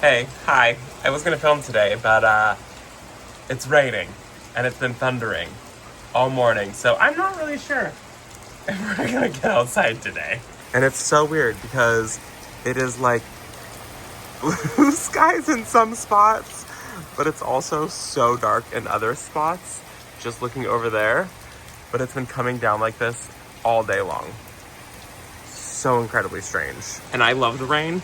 Hey, hi. I was gonna film today, but it's raining and it's been thundering all morning, so I'm not really sure if we're gonna get outside today. And it's so weird because it is like blue skies in some spots, but it's also so dark in other spots, just looking over there. But it's been coming down like this all day long. So incredibly strange. And I love the rain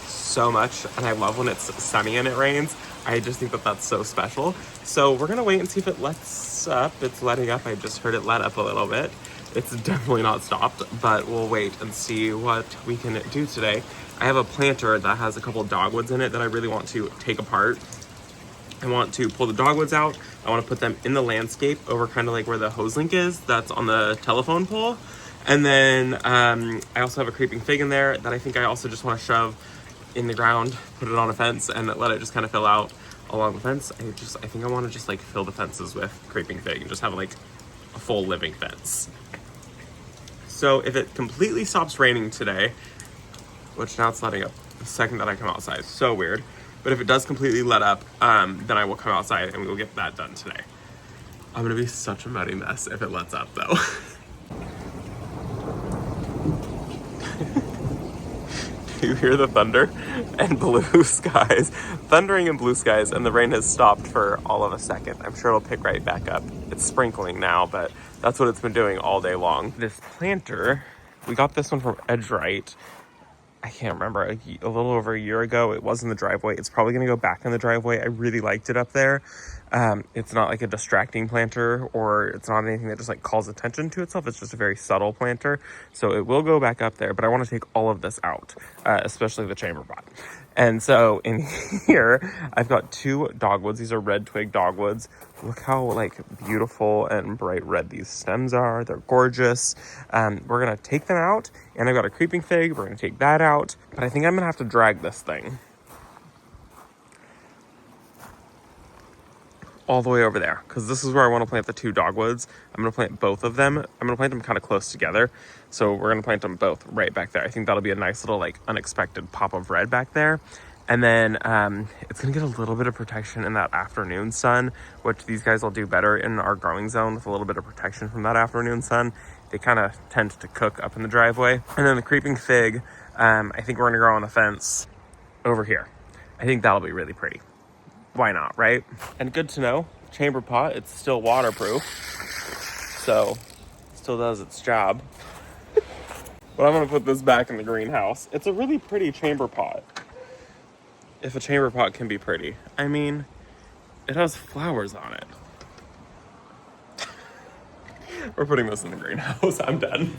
so much, and I love when it's sunny and it rains. I just think that that's so special. So we're gonna wait and see if it lets up. It's letting up. I just heard it let up a little bit. It's definitely not stopped, but we'll wait and see what we can do today. I have a planter that has a couple of dogwoods in it that I really want to take apart. I want to pull the dogwoods out. I want to put them in the landscape over kind of like where the hose link is that's on the telephone pole. And then I also have a creeping fig in there that I think I also just want to shove in the ground, put it on a fence, and let it just kind of fill out along the fence. I think I want to just like fill the fences with creeping fig and just have like a full living fence. So if it completely stops raining today, which now it's letting up the second that I come outside, so weird. But if it does completely let up, then I will come outside and we will get that done today. I'm gonna be such a muddy mess if it lets up though. Do you hear the thunder and blue skies? Thundering and blue skies, and the rain has stopped for all of a second. I'm sure it'll pick right back up. It's sprinkling now, but that's what it's been doing all day long. This planter, we got this one from Edgerite. I can't remember, a little over a year ago. It was in the driveway. It's probably going to go back in the driveway. I really liked it up there. It's not like a distracting planter, or it's not anything that just like calls attention to itself. It's just a very subtle planter. So it will go back up there, but I want to take all of this out, especially the chamber pot. And so in here, I've got two dogwoods. These are red twig dogwoods. Look how like beautiful and bright red these stems are. They're gorgeous. We're going to take them out, and I've got a creeping fig. We're going to take that out, but I think I'm going to have to drag this thing all the way over there, because this is where I want to plant the two dogwoods. I'm going to plant both of them. I'm going to plant them kind of close together. So we're going to plant them both right back there. I think that'll be a nice little like unexpected pop of red back there. And then it's going to get a little bit of protection in that afternoon sun, which these guys will do better in our growing zone with a little bit of protection from that afternoon sun. They kind of tend to cook up in the driveway. And then the creeping fig, I think we're going to grow on the fence over here. I think that'll be really pretty. Why not, right? And good to know, chamber pot, it's still waterproof, so it still does its job. But I'm gonna put this back in the greenhouse. It's a really pretty chamber pot. If a chamber pot can be pretty. I mean, it has flowers on it. We're putting this in the greenhouse. I'm done.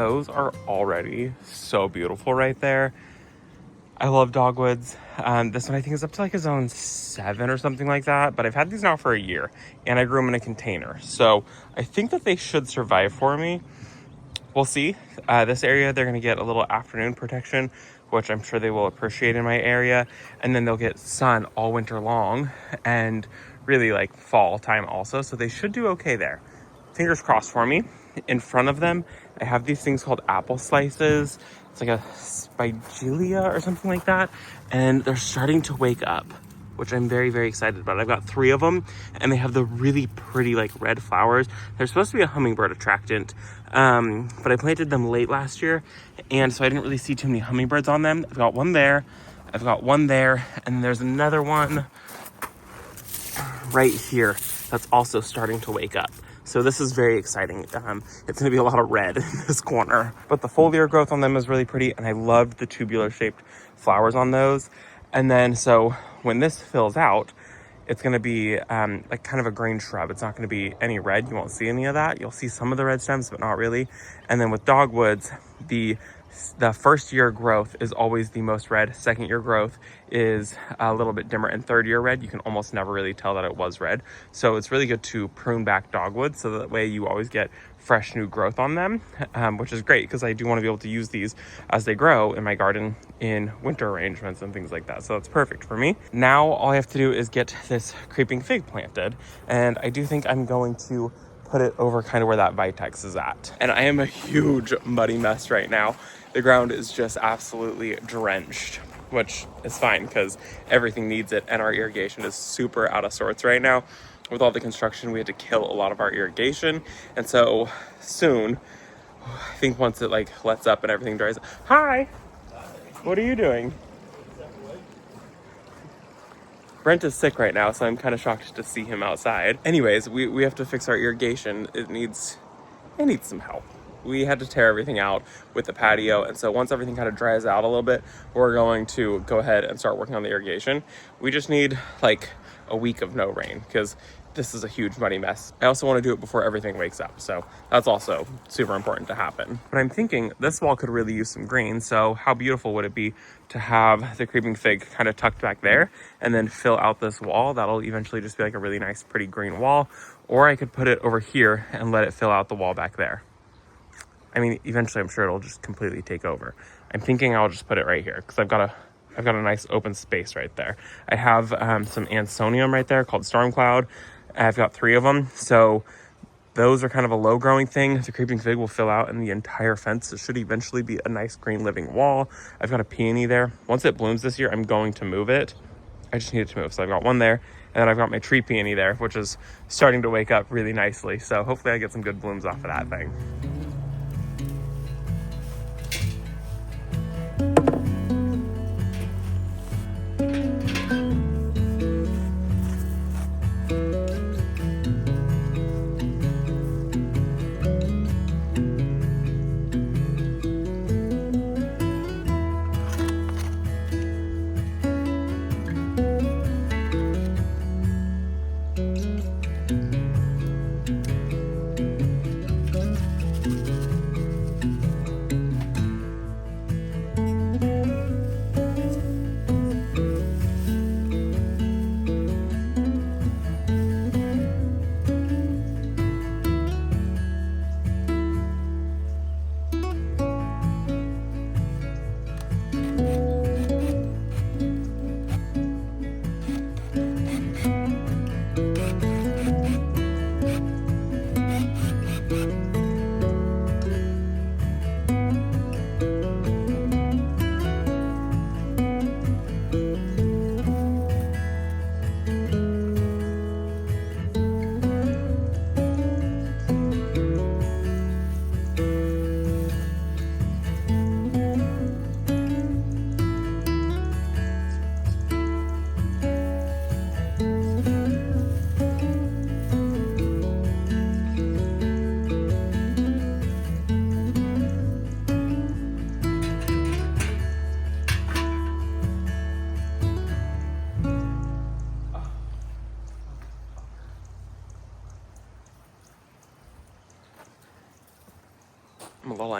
those are already so beautiful right there. I love Dogwoods. This one I think is up to like a zone 7 or something like that, but I've had these now for a year and I grew them in a container. So I think that they should survive for me. We'll see. This area, they're gonna get a little afternoon protection, which I'm sure they will appreciate in my area. And then they'll get sun all winter long and really like fall time also. So they should do okay there. Fingers crossed for me. In front of them, I have these things called apple slices. It's like a spigelia or something like that. And they're starting to wake up, which I'm very, very excited about. I've got 3 of them and they have the really pretty like red flowers. They're supposed to be a hummingbird attractant, but I planted them late last year. And so I didn't really see too many hummingbirds on them. I've got one there, I've got one there, and there's another one right here that's also starting to wake up. So this is very exciting. It's gonna be a lot of red in this corner, but the foliar growth on them is really pretty. And I loved the tubular shaped flowers on those. And then, so when this fills out, it's gonna be like kind of a green shrub. It's not gonna be any red. You won't see any of that. You'll see some of the red stems, but not really. And then with Dogwoods, the first year growth is always the most red. Second year growth is a little bit dimmer, and third year red, you can almost never really tell that it was red. So it's really good to prune back Dogwoods so that way you always get fresh new growth on them, which is great because I do want to be able to use these as they grow in my garden in winter arrangements and things like that. So that's perfect for me. Now all I have to do is get this creeping fig planted, and I do think I'm going to put it over kind of where that Vitex is at. And I am a huge muddy mess right now. The ground is just absolutely drenched, which is fine because everything needs it, and our irrigation is super out of sorts right now. With all the construction, we had to kill a lot of our irrigation, and so soon, I think once it like lets up and everything dries up. Hi! What are you doing? Brent is sick right now, so I'm kind of shocked to see him outside. Anyways, we have to fix our irrigation. It needs some help. We had to tear everything out with the patio, and so once everything kind of dries out a little bit, we're going to go ahead and start working on the irrigation. We just need like a week of no rain because this is a huge muddy mess. I also want to do it before everything wakes up, so that's also super important to happen. But I'm thinking this wall could really use some green, so how beautiful would it be to have the creeping fig kind of tucked back there and then fill out this wall? That'll eventually just be like a really nice, pretty green wall. Or I could put it over here and let it fill out the wall back there. I mean, eventually I'm sure it'll just completely take over. I'm thinking I'll just put it right here because I've got a nice open space right there. I have some ansonium right there called Storm Cloud. I've got 3 of them. So those are kind of a low growing thing. The creeping fig will fill out in the entire fence. It should eventually be a nice green living wall. I've got a peony there. Once it blooms this year, I'm going to move it. I just need it to move. So I've got one there, and then I've got my tree peony there, which is starting to wake up really nicely. So hopefully I get some good blooms off of that thing.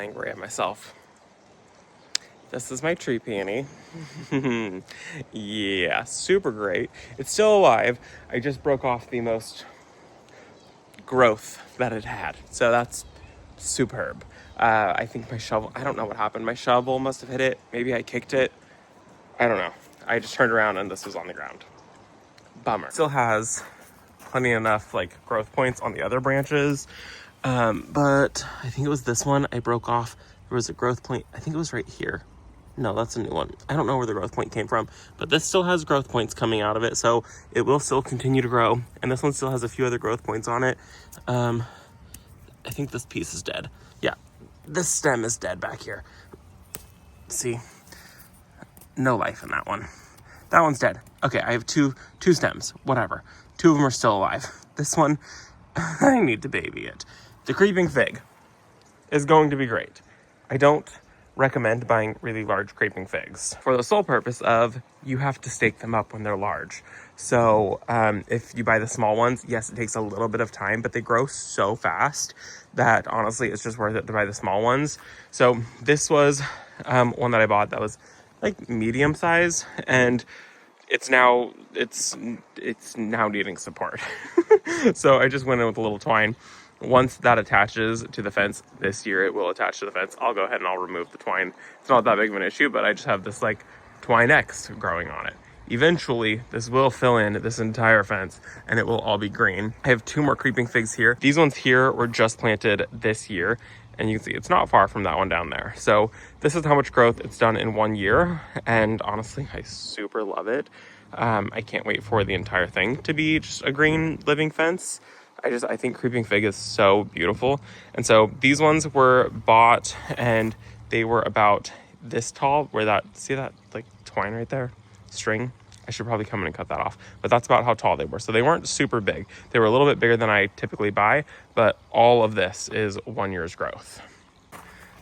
angry at myself. This is my tree peony. Yeah, super great. It's still alive. I just broke off the most growth that it had. So that's superb. I think my shovel, I don't know what happened. My shovel must have hit it. Maybe I kicked it. I don't know. I just turned around and this was on the ground. Bummer. Still has plenty enough like growth points on the other branches. But I think it was this one I broke off. There was a growth point. I think it was right here. No, that's a new one. I don't know where the growth point came from, but this still has growth points coming out of it. So it will still continue to grow. And this one still has a few other growth points on it. I think this piece is dead. Yeah, this stem is dead back here. See, no life in that one. That one's dead. Okay, I have two stems, whatever. 2 of them are still alive. This one, I need to baby it. The creeping fig is going to be great. I don't recommend buying really large creeping figs for the sole purpose of you have to stake them up when they're large. So if you buy the small ones, yes, it takes a little bit of time, but they grow so fast that honestly it's just worth it to buy the small ones. So this was one that I bought that was like medium size, and it's now needing support. So I just went in with a little twine. Once that attaches to the fence this year, it will attach to the fence. I'll go ahead and I'll remove the twine. It's not that big of an issue, but I just have this like twine X growing on it. Eventually, this will fill in this entire fence and it will all be green. I have 2 more creeping figs here. These ones here were just planted this year, and you can see it's not far from that one down there. So this is how much growth it's done in 1 year. And honestly, I super love it. I can't wait for the entire thing to be just a green living fence. I think creeping fig is so beautiful. And so these ones were bought and they were about this tall, where see that like twine right there, string? I should probably come in and cut that off, but that's about how tall they were. So they weren't super big. They were a little bit bigger than I typically buy, but all of this is 1 year's growth.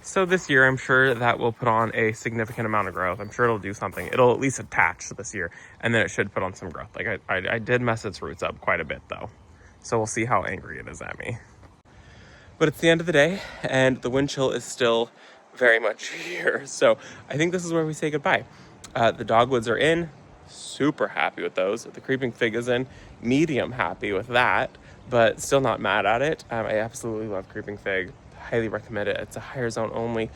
So this year, I'm sure that will put on a significant amount of growth. I'm sure it'll do something. It'll at least attach this year, and then it should put on some growth. Like I did mess its roots up quite a bit though. So we'll see how angry it is at me. But it's the end of the day, and the wind chill is still very much here. So I think this is where we say goodbye. The dogwoods are in, super happy with those. The creeping fig is in, medium happy with that, but still not mad at it. I absolutely love creeping fig. Highly recommend it. It's a higher zone only.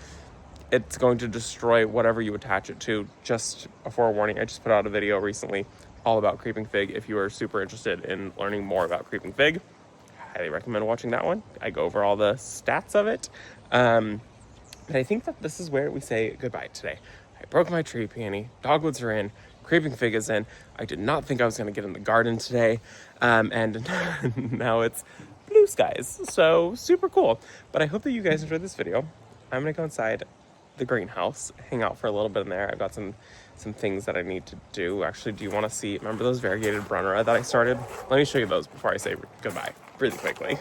It's going to destroy whatever you attach it to. Just a forewarning, I just put out a video recently all about creeping fig. If you are super interested in learning more about creeping fig, highly recommend watching that one. I go over all the stats of it. But I think that this is where we say goodbye today. I broke my tree peony, dogwoods are in, creeping fig is in. I did not think I was going to get in the garden today. And now it's blue skies. So super cool. But I hope that you guys enjoyed this video. I'm going to go inside the greenhouse, hang out for a little bit in there. I've got some things that I need to do. Actually, do you want to see, remember those variegated brunnera that I started? Let me show you those before I say goodbye really quickly.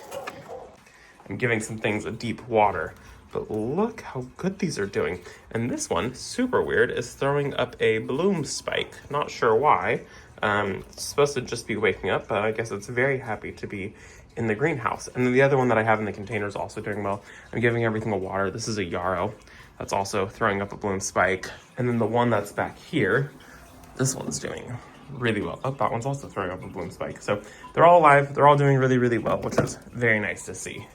I'm giving some things a deep water, but look how good these are doing. And this one, super weird, is throwing up a bloom spike. Not sure why. It's supposed to just be waking up, but I guess it's very happy to be in the greenhouse. And then the other one that I have in the container is also doing well. I'm giving everything a water. This is a yarrow that's also throwing up a bloom spike. And then the one that's back here, this one's doing really well. Oh, that one's also throwing up a bloom spike. So they're all alive. They're all doing really, really well, which is very nice to see.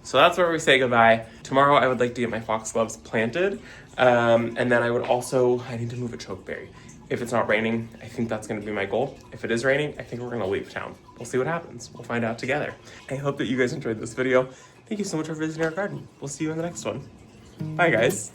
So that's where we say goodbye. Tomorrow I would like to get my foxgloves planted. And then I need to move a chokeberry. If it's not raining, I think that's gonna be my goal. If it is raining, I think we're gonna leave town. We'll see what happens. We'll find out together. I hope that you guys enjoyed this video. Thank you so much for visiting our garden. We'll see you in the next one. Bye guys.